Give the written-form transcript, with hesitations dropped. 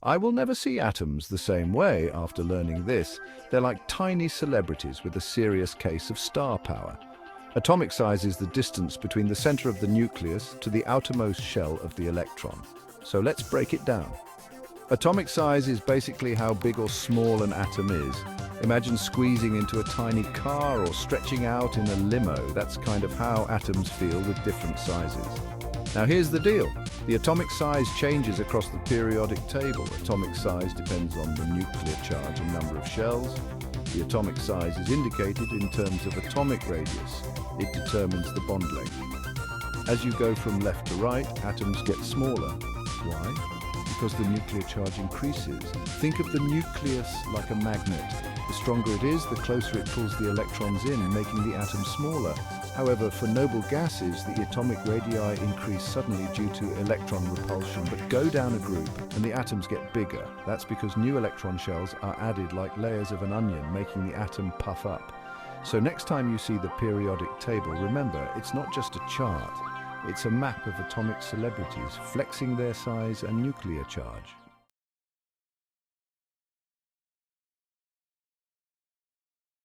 I will never see atoms the same way after learning this. They're like tiny celebrities with a serious case of star power. Atomic size is the distance between the center of the nucleus to the outermost shell of the electron. So let's break it down. Atomic size is basically how big or small an atom is. Imagine squeezing into a tiny car or stretching out in a limo. That's kind of how atoms feel with different sizes. Now here's the deal. The atomic size changes across the periodic table. Atomic size depends on the nuclear charge and number of shells. The atomic size is indicated in terms of atomic radius. It determines the bond length. As you go from left to right, atoms get smaller. Why? Because the nuclear charge increases. Think of the nucleus like a magnet. The stronger it is, the closer it pulls the electrons in, making the atom smaller. However, for noble gases, the atomic radii increase suddenly due to electron repulsion, but go down a group and the atoms get bigger. That's because new electron shells are added like layers of an onion, making the atom puff up. So next time you see the periodic table, remember, it's not just a chart. It's a map of atomic celebrities flexing their size and nuclear charge.